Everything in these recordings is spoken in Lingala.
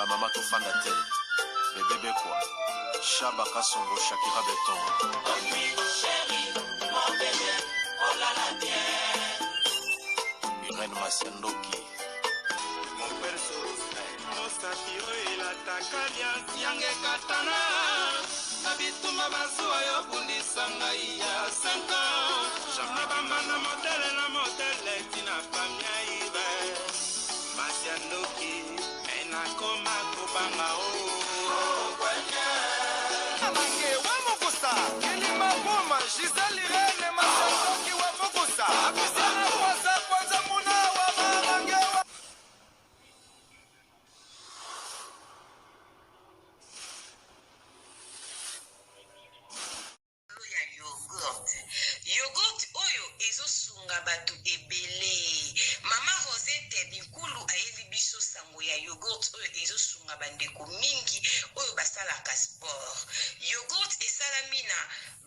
ba mama to fanda te bébé quoi Chaba Kasongo Shakira Beton Irène Masiandoki mon perso Osatiro ilatakalia siange katana Nabituma basua yo bundisanga iya 5 ans Jamna bamana modele tina famia ibe Masiandoki ena koma kubanga o Amange wa mokosa Kelima boma Giselle Irene Masiandoki wa mokosa Abisana kwanza muna wa mamange wa Yogurt oyo ezosunga batu ebele. Mama Rosette Bikulu ayebi biso sango ya yogurt oyo ezosunga bandeko mingi oyo basalaka sport. Yogurt esalami na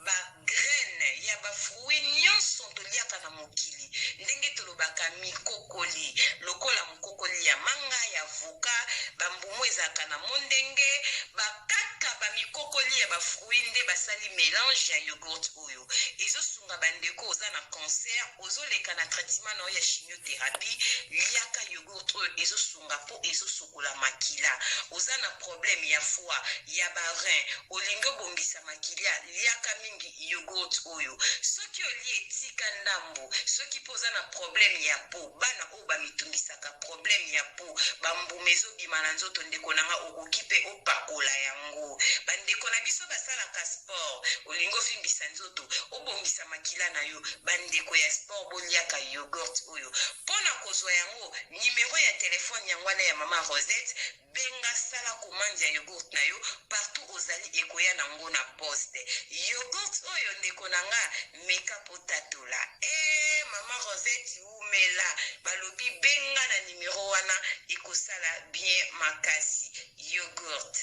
ba graine ya ba fruit nyonso toliaka na mokili. Ndenge tolobaka mikokoli, lokola mokokoli ya manga ya avocat, bambumu ezaka na mondenge, bakaka ba mikokoli ya ba fruit nde basali mélange ya yogurt oyo. Ezosunga bandeko oza na cancer, ozoleka na traitement na ya chimiothérapie, liaka yogurt oyo ezosunga po ezosokola makila. Oza na problème ya foie, ya barin, olingo bongisa makila, liaka mingi yogurt oyo. Soki oli etika ndambo, soki poza na problème ya po, bana oyo bamitungisaka problème ya po, bambumezo bimana nzoto ndeko nanga okokipe opakola yango. Bandeko na biso basalaka sport, olingo fimbisa nzoto, obongisa makila na yo, bandeko ya sport boliaka yogurt oyo. Pona kozwa yango, numéro ya telefone yangwana ya mama Rosette, benga sala commande ya yogurt na yo, partout ozali ekoya nango na poste. Yogurt oyo ndeko nanga meka potatola. Mama Rosette umela, balobi benga na numéro wana, ekosala bien makasi. Yogurt.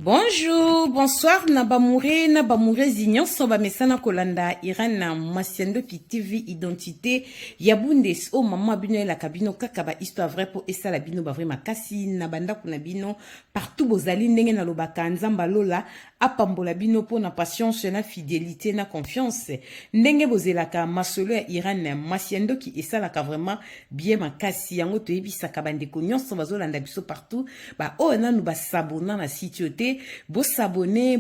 Bonjour, bonsoir, Nabamouré Zignon, Soba Mesana Kolanda, Irène Masiandoki TV, Identité, Yabundes, oh maman Bino la cabino, Kakaba, histoire vraie pour Essa la Bino, Bavre Makasi, Nabanda Kunabino, partout Bozali, Nengen Alobaka, Nzamba Lola, Apambola Bino, pour na patience, na fidélité, na confiance, Nenge Bozelaka, Masolo, Irène Masiandoki, Essa la vraiment bien Makasi, Yango Toebi Sakabande Konyon, Sobazolanda Biso partout, bah, oh, nan, nous sabona na sitioté. Bo s'abonner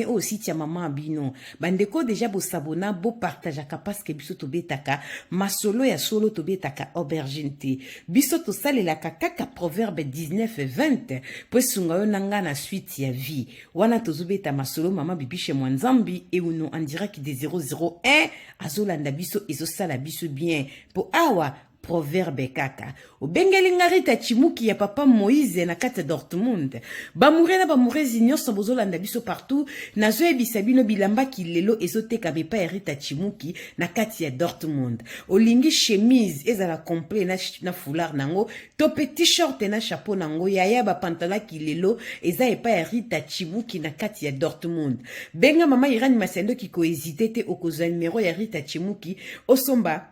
au site ya maman Abino. Bandeko déjà bo s'abona, bo partage parce que biso to betaka, masolo ya solo to betaka aubergine. Biso to sale la kaka proverbe 19-20. Pues sunga yo nanga na suite ya vie. Wana to zubeta masolo maman bibi chez Mwanzambi et uno en direct des 001. Azolanda biso ezo sala biso bien. Po awa proverbe kaka. O bengeli ngarita chimuki ya papa Moïse na kata Dortmund. Bamouré Zignon sobozolanda biso partout. Nazo ebisa bino bilamba ki lelo ezoteka bepa erita chimuki na kati ya Dortmund. Olingi chemise ezala complet na foulard nango. Tope t-shirt na chapeau nango. Yaya ba pantalon ki lelo eza epa erita chimuki na kati ya Dortmund. Benga mama Irani Masendo ki ko hésité te okoza numéro ya rita chimuki. Osomba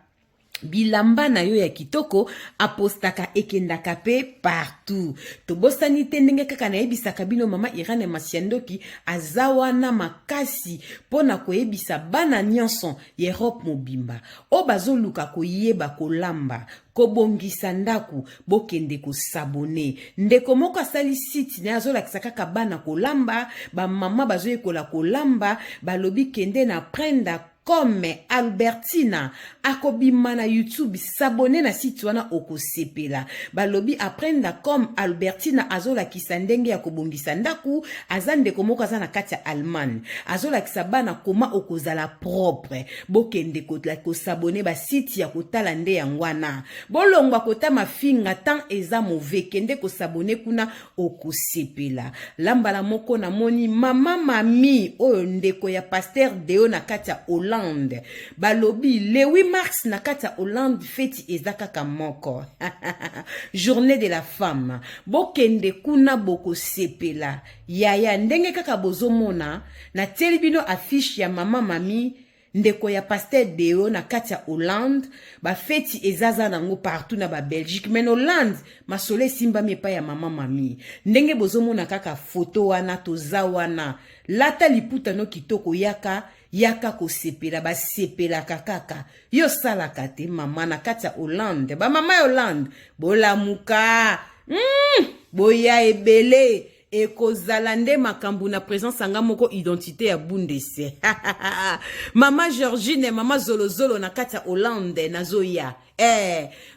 bilamba na yo ya kitoko apostaka ekendaka pe partout. Tobosani te ndenge kaka na yebisaka bino mama Irane Masiandoki azawa na makasi pona koyebisa bana nyonso Europe mobimba. O bazoluka koyeba kolamba kobongisa ndaku bokende ko sabone. Ndeko moko asali site na azolakisa kaka bana kolamba, ba mama bazoye kolamba, balobi kende na prenda comme Albertina akobima na YouTube s'abonner na site wana okosepela balobi aprenda comme Albertina azola kisandenge ya kobongisa ndaku azande komoko azana kati ya Allemagne azola kisabana koma okozala propre bokende ko s'abonner ba site ya kotala nde yangwana bolongwa kota mafinga tant eza mauvais kende ko s'abonner kuna okosepela lambala moko na moni mama mami oyo ndeko ya pasteur Deo na kati ya Hollande balobi le 8 mars na kati ya Hollande feti ezaka kamoko journée de la femme bokende kuna boko sepela yaya ndenge kaka bozomona na telebino affiche ya mama mami ndeko ya Pasteur Deo na kati ya Hollande ba feti ezaza nango partout na ba Belgique mais Hollande masole simba mepa ya mama mami ndenge bozomona kaka photo wana toza wana lata liputa no kitoko yaka ko sepela ba sepela kaka yo sala kate mama na kati ya Hollande ba mama ya Hollande bolamuka boya ebele ekozala nde makambo na présence anga moko identité ya Bundese mama Georgine mama Zolozolo na kati ya Hollande nazoya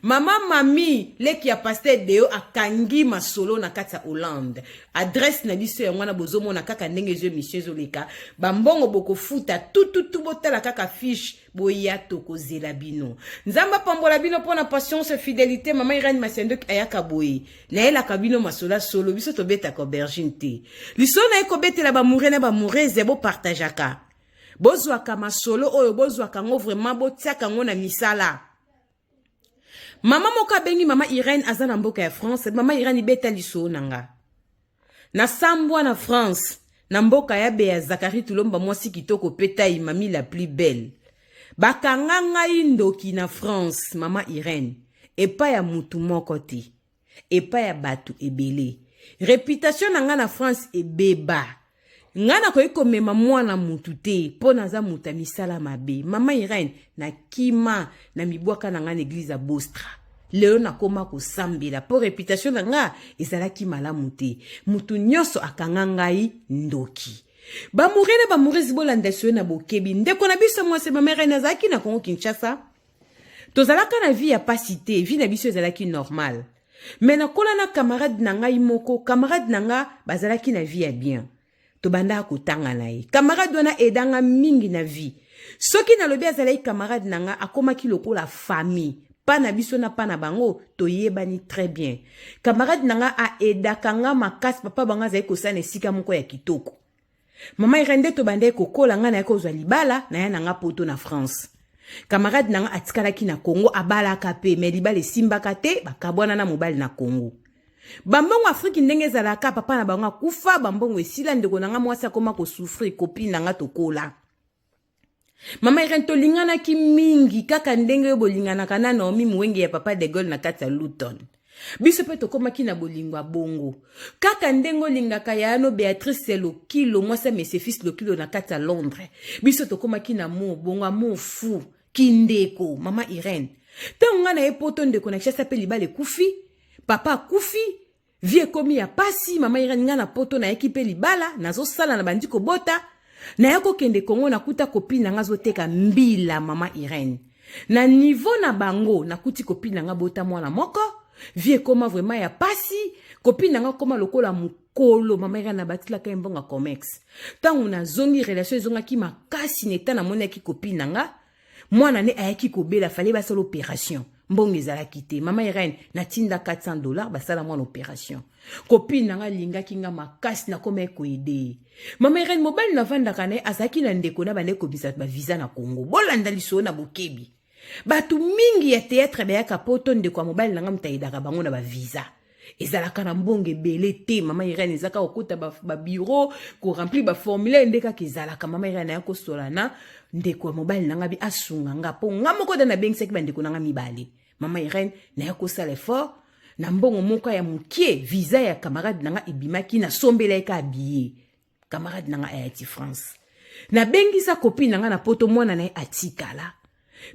mama mami leki ya Pasteur Deo akangi masolo na kati ya Hollande adresse na biso ya mwana bozomona kaka ndenge zo Michel Zoleka bambongo boko futa tututu botala kaka fiche boya tokozela bino nzamba pambola bino pona patience fidélité mama Irene Masendo ayaka boye na ela kabino masola solo biso tobeta ko berginte lisona ekobetela ba murena ba mureze bo partageaka bozwaka masolo oyo bozwaka ngo vraiment botiaka ngo na misala. Mama moka bengi mama Irene azana mboka ya France, mama Irene ibeta liso nanga. Na sambwa na France, na mboka ya Bea Zakari Tulomba mwasi kitoko peta mami la plus belle. Bakanganga indoki na France, mama Irene, epa ya mutu moko te, epa ya batu ebele. Réputation nanga na France ebeba. Ngana ko ikomema mwana mutu te po naza muta misala mabe mama Irene na kima na mibwaka na nga église Bostra leo nakoma ko sambela po réputation na nga ezalaki malamu te mutu nyonso akanga ngai ndoki ba murezi bolanda so na bokebi ndeko na biso mwase mama Irene azaki na Congo Kinshasa tozalaka na vie ya pasité vie na biso ezalaki normal mais na kola na camarade na ngai moko camarade na nga bazalaki na vie ya bien tobanda kutanga na ye camarade wana edanga mingi na vie soki na lobi azalai camarade nanga akomaki lokola famille pa na biso na pa na bango toyebani très bien camarade nanga a edakanga makasi papa banga zai kosana esika moko ya kitoko mama Irene tobanda kokola nga na ye kozwa libala na ya nanga poto na France camarade nanga atikalaki na Congo abalaka pe me libala esimbaka te bakabwana na mobali na Congo bambongo Afrique ndenge zalaka papa na bango kufa bambongo esila ndeko nanga mwasi akoma ko souffrir copine nanga tokola mama Irene to lingana ki mingi kaka ndenge bolingana kana Naomi Muwenge ya papa de Gaulle na kati ya Luton biso pe tokoma ki na bolingwa bongo kaka ndengo lingaka ya no Beatrice Lokilo mwasi Monsieur Fils Lokilo na kati ya Londres biso tokoma ki na mo bongo mo fu kindeko mama Irene tango na epoto ndeko na chasa pe libale kufi papa kufi vie komi ya pasi mama Irene nga na poto na ekipe libala nazo sala na bandiko bota na yako kende Kongo na kuta kopine nga zo teka mbila mama Irene na niveau na bango na kuti kopine nga bota mwana moko vie koma vraiment ya pasi kopine nga koma lokola mukolo mama Irene na batila ka mbonga comex tango na zongi relation zonga ki makasi neta na mona ki kopine nga mwana ne ayaki kobela fallait ba solo opération mbongo ezalaki te mama Irene na tinda $400 basala mwana opération copine nanga lingaki nga makasi na koma ekoede mama Irene mobile na vandaka ne azaki na ndeko na bande kobisa ba visa na Congo bolanda liso na bokebi batu mingi ya théâtre bayaka poto ndeko ya mobile nanga mutaidaka bango na ba visa ezalaka na mbongo ebele te mama Irene ezaka okuta ba bureau ko remplir ba formulaire ndeka kezalaka mama Irene yako solana ndeko ya mobile nanga bi asunga nga po nga moko da na bengseki bandeko nanga mibale mama Irene na yako sala effort na mbongo moko ya mukie visa ya camarade nanga ebimaki na sombela eka billet camarade nanga ayati France na bengisa copine nanga na poto mwana na atikala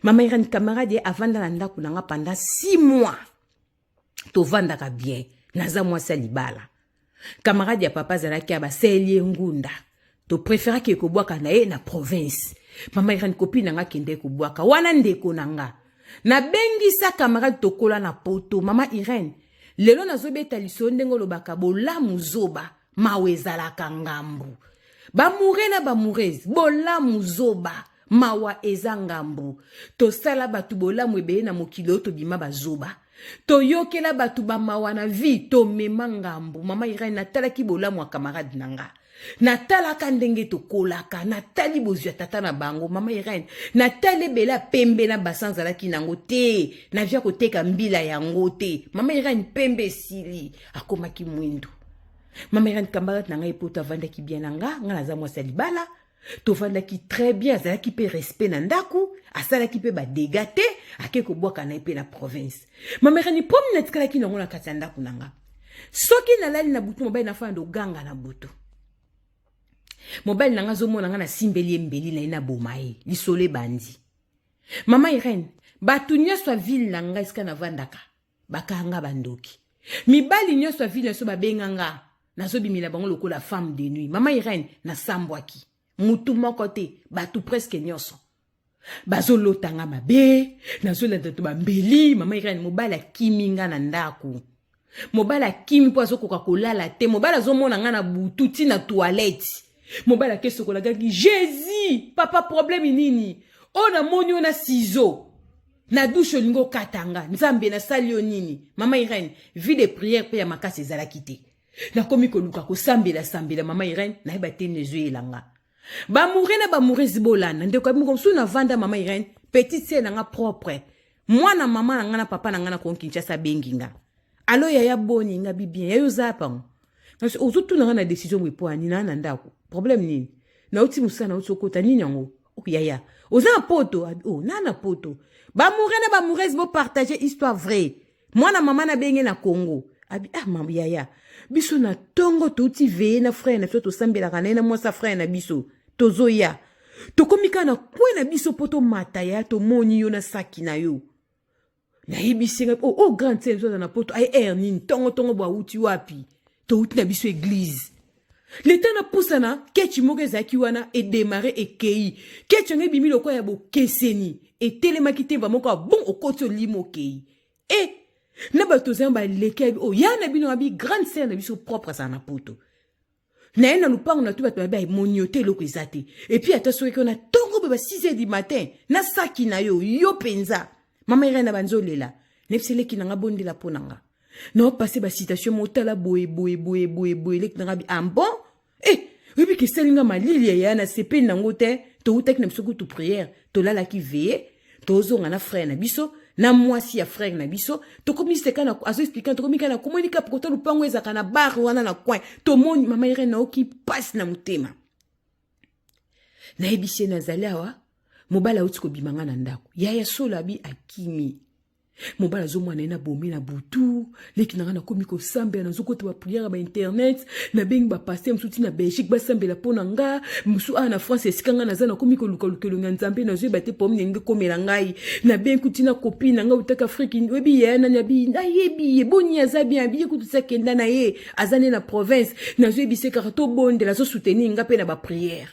mama Irene camarade avanda na ndako nanga pendant 6 mois tovandaka bien naza mwasi libala camarade ya papa zalaki ya baseli ngunda to préféra ke kobwaka na ye na province mama Irene copine nanga kende kobwaka wana ndeko nanga na bengisa camarade tokola na poto mama Irene lelo nazobeta liso ndengo lobaka bolamu zoba mawezalaka ngambu bamurena bamurezi bolamu zoba mawa eza ngambu tosala batu bolamu ebeye na mokili to bima bazoba toyokela batu bamawa na vie to mema ngambu mama Irene natalaki bolamu wa camarade nanga natalaka ndenge tokolaka natali bozwa tata na bango mama Irene natali bela pembe na basanzalaki nango te na via koteka mbila yango te mama Irene pembe sili akomaki mwindu mama Irene camarade nanga epota vandaki bien nanga nga naza mwasi libala tovandaki très bien, azalaki pe respect na ndako, asalaki pe ba dégâté, ake ko boka na pe na province. Mama Irène pomi na tikalaki nango na kati ya ndako nanga. Soki nalali na butu mobali na fanda oganga na butu. Mobali nanga zomona nga na simbeli mbeli na ina bomae, lisole bandi. Mama Irène, batu nyonso ville nanga iska na vandaka, bakanga bandoki. Mibali nyonso ville nyonso babenganga, nazo bimila bango lokola femme de nuit. Mama Irène na sambwaki. Mutu moko te, batu presque nyonso. Bazo lotanga mabe, nazo lenda to bambeli. Mama Irène mobala kiminga na ndaku. Mobala kimi po azo koka kolala te, mobala zo mona nga na butu ti na toilette. Mobala keso kolagaki Jésus, papa problème nini? Ona moni ona ciseau. Na douche lingo katanga, nzambe na salio nini? Mama Irène, vie de prière pe ya makasi ezalaki te. Na komi koluka ko sambela Mama Irène, na yeba te nezo elanga. Ba mouré na ba mouré zibolana, ndeko ko su na vanda Mama Irène, petite sœur nanga propre. Mwana mama nanga na papa nanga na Kinshasa benginga. Alo ya boni nga bibien, ya yo zapang. Nasi ozutu nanga na décision mwepo ani na ndako. Problème nini? Na uti musana uti okota nini yango? Yaya. Oza poto, nana poto. Ba mouré na ba mouré zibo partager histoire vraie. Mwana mama na benge na Congo. Mama yaya. Biso na tongo touti veye na frère na to sambela kana na mwasa frère na biso. Tozoya. Tokomika na kwe na biso poto mataya to moni yo na saki na yo. Na hibisinga grand sœur na poto ay nini tongo bwa uti wapi. To uti na biso église. L'état na poussana kechi mogezaki wana et démarrer et kei. Kechi nge bimi loko ya bo keseni. Et telemaki te ba moko bon okoti limo kei. Na bato zamba leke yana bino abi grande sœur na biso propre sa na poto. Na ena lupango na tu bato ba moniote loko ezate. Et puis ata soki on a tongo ba 6h du matin na saki na yo penza. Mama Irène banzolela. Nepsele ki nanga bondela ponanga. Na passer ba citation motala boye lek nanga bi bon. Oui que selinga malili ya na sepe nango te to utek na biso ku prière to lala ki veye to zonga na frère na biso. Na mwasi ya frère na biso to komisi kana azo expliquer to komika na komunika pour lupango ezaka na bar wana na coin to moni Mama Irène na oki passe na mutema na ebisi na zalawa mobala uti ko bimanga na ndako yaya solo abi akimi mobala zo mwana na bomé na butu leki na komiko sambe na zoko to ba prière ba internet na bengi ba passer msuti na Belgique ba sambela pona nga musu na France esikanga na zana komiko lukalo nzambe na zo ba te pom nenge komela ngai na bengi kutina copine nga utaka Afrique webi ya na bi ayebi boni azabi abi kutisa kenda na ye azane na province na zo ebise karato bonde la zo soutenir nga pe na ba prière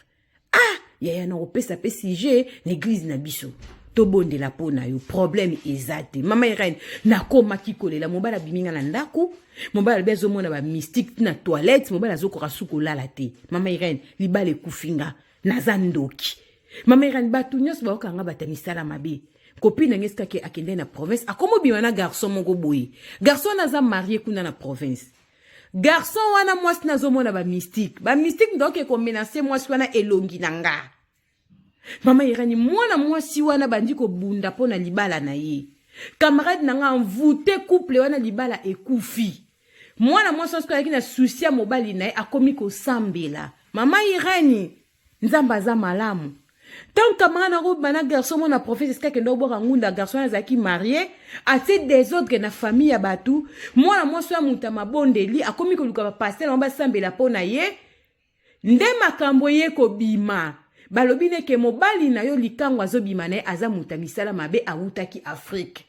yaya na opesa pe sujet na église na biso to bonde la pona yo problème ezate Mama Irène na koma kikolela mobala biminga na ndako mobala bezo mona ba mystique na toilette mobala zokora sukola la te Mama Irène libale kufinga na zandoki Mama Irène batu nyos ba okanga batamisala mabe copine ngeska ke akende na province akomo bima na garçon moko boye garçon na za marié kuna na province garçon wana mwasi na zomona ba mystique donc ko menacer mwasi wana elongi nanga Mama Irène mwana mwasi wana bandi ko bunda pona libala na ye camarade nanga envoûté couple wana libala ekufi mwana mwasi osko yaki na souci ya mobali na ye akomi ko sambela Mama Irène nzamba za malamu tant camarade na ko bana garçon mona professeur ska kendo boka ngunda garçon azaki marié ati des autres na famille ya batu mwana mwasi ya muta mabondeli akomi ko luka passer na ba sambela pona ye nde makambo ye ko bima balobi neke mobali na yo likango azobima na ye aza muta misala mabe awutaki Afrique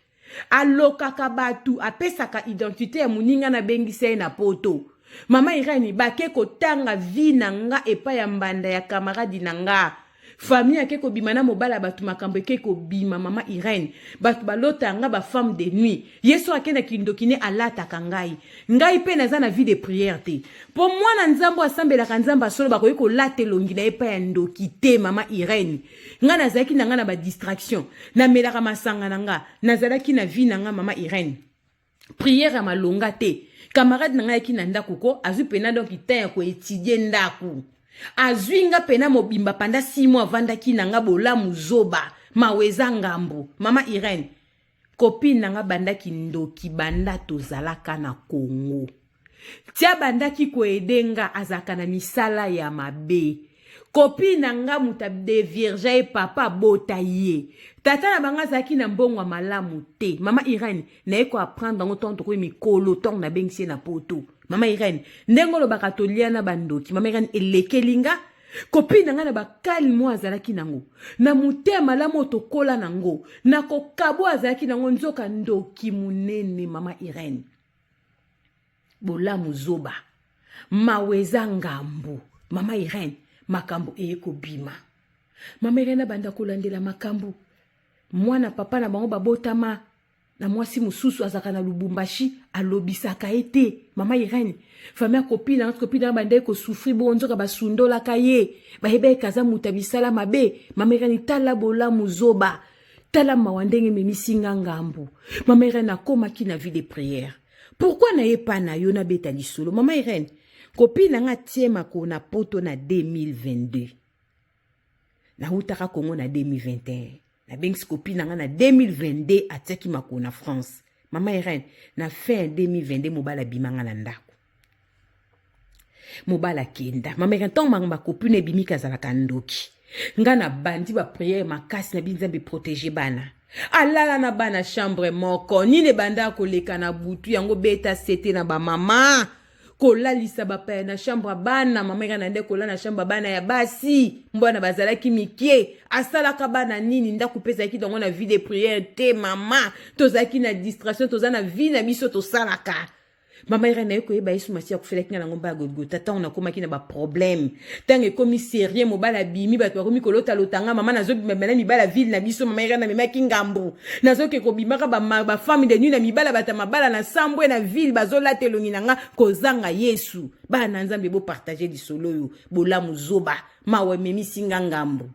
alokaka batu apesaka identité ya muninga na bengisa ye na poto Mama Irène bake kotanga vi na nga epa ya mbanda ya camarade na nga famille ake ko bima na mobala batu makambo eke ko bima Mama Irène batu balota nga ba femme de nuit yeso akenda kindokine alata kangai ngai pe naza na vie de prière te po mwana nzambo asambela ka nzamba solo ba ko late longi na epa ya ndoki te Mama Irène nga nazaki na nga na ba distraction na melaka masanga na nga nazalaki na vie na nga Mama Irène prière ma longa te camarade na nga yaki na ndako ko azu pena donc itin ko étudier ndako azwinga pena mobimba panda 6 mois vandaki nanga bolamu zoba maweza ngambo Mama Irène copine nanga bandaki ndoki banda tozalaka na Congo tia bandaki ko edenga azaka na misala ya mabe Copine nanga muta de vierge et papa botaye. Tata na banga zaki na mbongo malamu te. Mama Irene, na eko apprendre dans autant de mikolo tong na bengsi na poto. Mama Irene, ndengolo bakatolia na bandoki. Mama Irene elekelinga. Copine nanga na bakali mo azalaki nango. Na mute malamu tokola nango. Na kokabo azalaki nango nzoka ndoki munene mama Irene. Bolamu zoba. Maweza ngambu. Mama Irene. Makambu eko bima. Mama Irene banda kolandela makambu. Mwana papa na bango babotama. Na mwasi mususu azaka na Lubumbashi. Alobisaka ete. Mama Irene. Famille copine na copine na banda eko souffri bonzo ka basundola kaye. Bahebe kaza mutabisala mabe. Mama Irene tala bola muzoba. Tala mawandenge memisinga ngambu. Mama Irene akoma ki na vie de prière. Pourquoi na ye pa na yo na beta lisolo? Mama Irene. Copine nga tie mako na poto na 2022. Na utaka Kongo na 2021. Na bengsi copine nga na 2022 atiaki mako na France. Mama Irene, na fin 2022 mobala bimanga na ndako. Mobala kenda. Mama Irene, tong manga copine bimika zalaka ndoki. Nga na bandi ba prière makasi na binzambe protéger bana. Alala na bana chambre moko. Nine banda koleka na butu yango beta sete na ba mama. Kola lisa bapa na chambre bana mama Irene nde kola na chambre bana ya basi mbona bazalaki mikie asalaka bana nini nda kupesa ki dongo na vie de prière te mama tozaki na distraction tozana vie na biso to salaka mama Irene ko yeba yesu masia ku felaki na ngomba Golgotha tata on akoma ki na ba problème tangue komi sérieux mobala bimi bato komi kolota lotanga mama nazo bimela mibala ville na biso mama Irene na meki ngambu nazo ke ko bimaka ba femme de nuit na mibala bata mabala na sambwe na ville bazola telongi nanga kozanga yesu bana nzambe bo partager di solo yo bolamu zoba mawe memi singa ngambu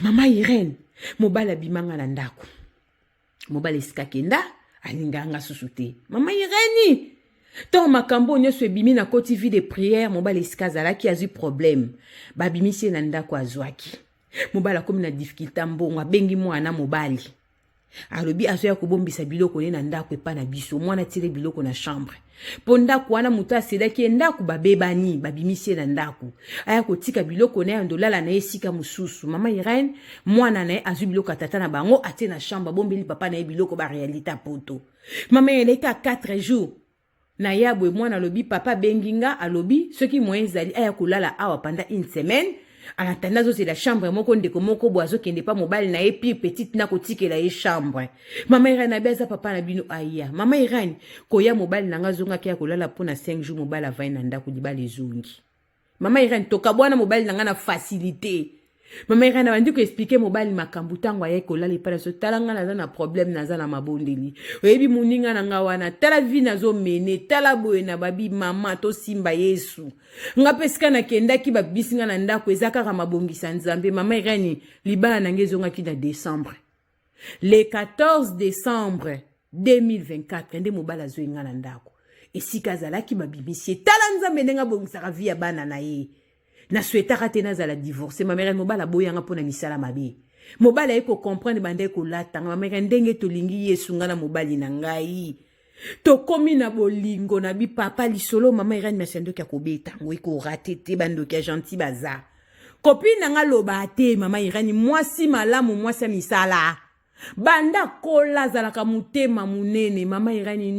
mama Irene mobala bimanga na ndako mobala iskakenda alinganga susute mama Irene ton makambo nyoso ebimi na koti vie de prière mobala iskazala ki azu problème babimisi na ndako azwaki mobala komi na difficulté mbongo abengi mwana mobali alobi azoya kobombisa biloko ne na ndako epa na biso mwana tire biloko na chambre po ndako wana mutu asedaki ndako babebani babimisi na ndako aya kotika biloko na ndolala na esika mususu mama Irene mwana na azu biloko tata na bango atie na chambre bombeli papa na biloko ba réalité poto mama eleka 4 jours na yabwe mwana lobi papa benginga alobi soki moyen zali aya kolala awa pendant une semaine en attendant c'est la chambre moko ndeko moko boazo kende pa mobile na epi petite na kotikela ye chambre mama Irene abeza papa na bino aya mama Irene koya mobile nanga zonga kia kolala pona 5 jours mobile avai na ndako libala ezongi mama Irene toka bwana mobile nanga na facilité mama Irene bandi ko expliquer mobile makambu tango aye kolala epala so talanga naza na problème naza na mabondeli oyebi muninga nanga wana tala vie nazo mene tala boye na babi mama to simba yesu nga pesika na kendaki babisinga na ndako ezaka ka mabongisa nzambe mama Irene libala nangezonga ki na décembre le 14 décembre 2024 nde mobala zo inga na ndako esika zalaki babimisi tala nzambe ndenga bongisaka vie ya bana na ye na souhaitaka te nazala divorce mama Irene mobala boyanga pona misala mabe mobala eko comprendre bande ko latanga mama Irene ndenge tolingi yesu ngana mobali na ngai tokomi na bolingo na bi papa lisolo mama Irene mesendo kya kobeta ngo eko raté te bando kya gentil baza copine nga loba te mama Irene mwasi malamu mwasi misala banda kola zalaka mutema munene mama Irene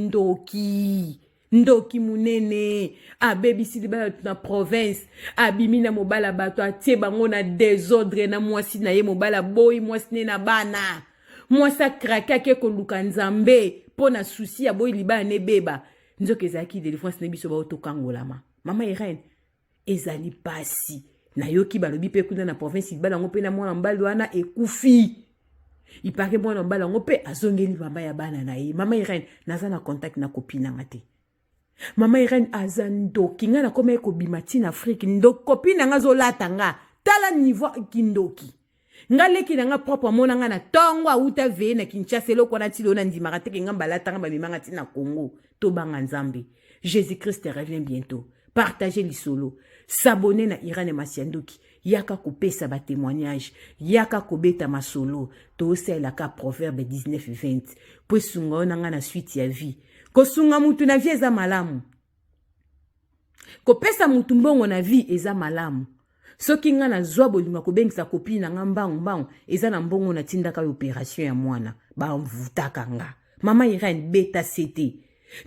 ndoki munene abebisi libala na province abimi na mobala bato atie bango na désordre na mwasi na ye mobala boy mwasi ne na bana mwasi akraka ke koluka nzambe pona souci ya boy libala ne beba nzoka ezalaki délivrance ne biso baotokangolama mama Irene ezali pasi na yoki balobi pe kuna na province libala ngo pe na mwana mbali wana ekufi ipake mwana mbala ngo pe azongeli mama ya bana na ye mama Irene naza na contact na copine nga te mama Irene azandoki nga na koma eko bimati na Afrique ndo copine nga zo latanga tala niveau kindoki nga leki nga propre mona nga na tongo auta ve na Kinshasa loko na tilo na ndimaka te nga balatanga ba mimanga ti na Congo to banga nzambe Jésus Christ revient bientôt partagez lisolo s'abonner na Irene Masiandoki yaka kopesa ba témoignage yaka kobeta masolo to sela ka proverbe 19:20 pues sunga nga na suite ya vie kosunga mutu na vie eza malamu kopesa mutu mbongo na vie eza malamu soki nga na zwa bolinga kobengisa copine na nga mbangu eza na mbongo na tindaka opération ya mwana bamvutaka nga mama Irene beta sete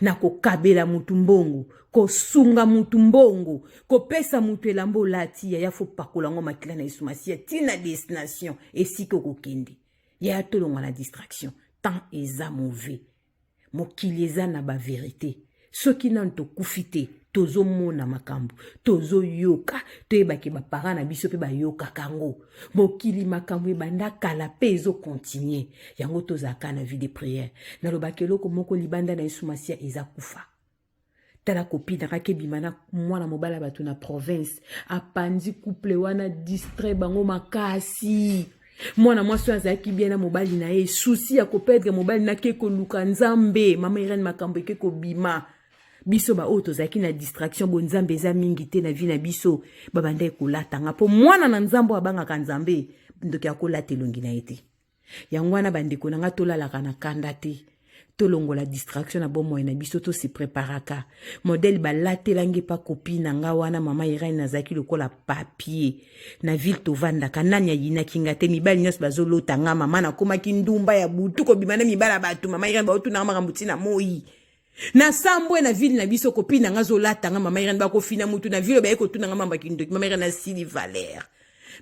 na kokabela mutu mbongo kosunga mutu mbongo kopesa mutu elambo lati ya fo pakola ngo makila na esumasi tina destination esiko kokende ya tolongwa na distraction tant eza mauvais mokili eza na ba vérité soki nan to kufite tozo mona makambo tozo yoka toyebake bapara na biso pe bayoka kango mokili makambo ebanda kala pe ezo continuer yango tozaka na vie de prière nalobaki eloko moko libanda na esumasi eza kufa tala copine akake bimana mwana mobala bato na province apandi couple wana distrait bango makasi mwana mwasi azalaki bien na mobali na ye souci ya kopedre mobali na ke koluka nzambe mama Irene makambo eke kobima biso ba oto zaki na distraction bo nzambe eza mingi te na vie na biso babanda ekolatanga po mwana na nzambo abangaka nzambe ndoki akolata elongi na ete yango wana bandeko nanga tolalaka na kanda te tolongola distraction na bomo na biso to se préparaka modèle balatelangi pa copine nga wana mama Irene nazaki lokola papier na ville tovanda kananya yina kinga te mibali nyos bazolota nga mama na komaki ndumba ya butu ko bimana mibala batu mama Irene ba otuna makambuti na moi na sambwe na ville na biso copine nga zolata nga mama Irene ba ko fina mutu na ville ba eko tuna nga mamba kindoki mama Irene na Sili Valère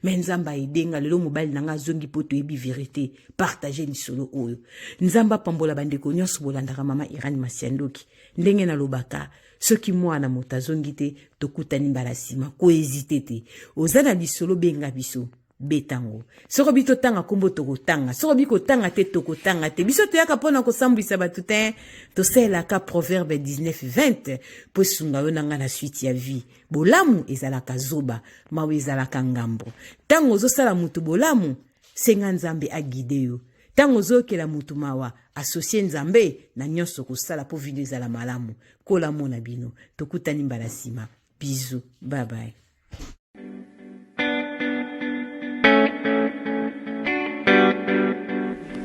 mais nzamba edenga lelo mobali nanga zongi poto ebi vérité partager lisolo oyo nzamba pambola bandeko nyonso bolandaka mama Irene Masiandoki ndenge na lobaka soki mwana moto azongi te tokutani mbala sima ko hésiter te ozana lisolo benga biso betango soko bito tanga kombo tokotanga soko biko tanga te tokotanga te biso toyaka pona kosambwisa batu te toselaka proverbe 19:20 po sunga yo nanga na suite ya vie bolamu ezalaka zoba mawe ezalaka ngambo tango ozosala mutu bolamu senga nzambe agide yo tango ozokela mutu mawa asocie nzambe na nyonso kosala po video ezala malamu kola mona bino tokutani mbala sima bisous bye bye.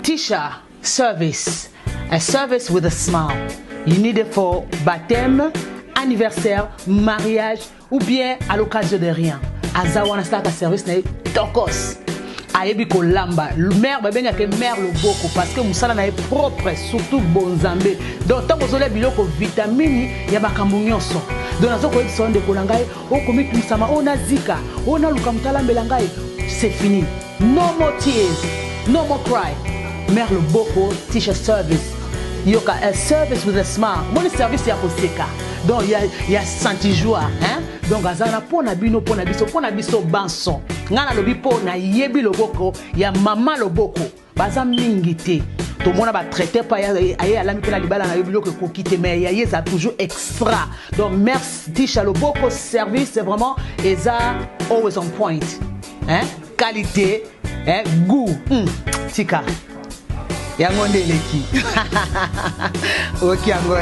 Tisha service, a service with a smile. You need it for baptême, anniversaire, mariage ou bien à l'occasion de rien. Azawana start a service na tokos. Ayebi ko lamba. Mère babenga ke mère le boko parce que musala na propre surtout bonzambe. Donc tant bozole biloko vitamine ya bakambu nyonso. Donc nazo ko ebisa de kolangai o komi tumsama ona zika ona luka mtalambela ngai c'est fini. No more tears, no more cry. Mère le boko Tisha service. Yoka a service with a smile. Mon service ya koseka. Donc il y a senti joie, hein? Donc azana pona bino pona biso banson. Ngana lobi pona yebi loboko ya mama loboko. Baza mingi te. Tout le monde va traiter par ailleurs à la mipela libala na yobilo que kokite mais ya yeza toujours extra. Donc merci Tisha loboko service c'est vraiment eza always on point. Hein? Qualité, hein? Goût. Tika. Yango ndeleki. Ok yango.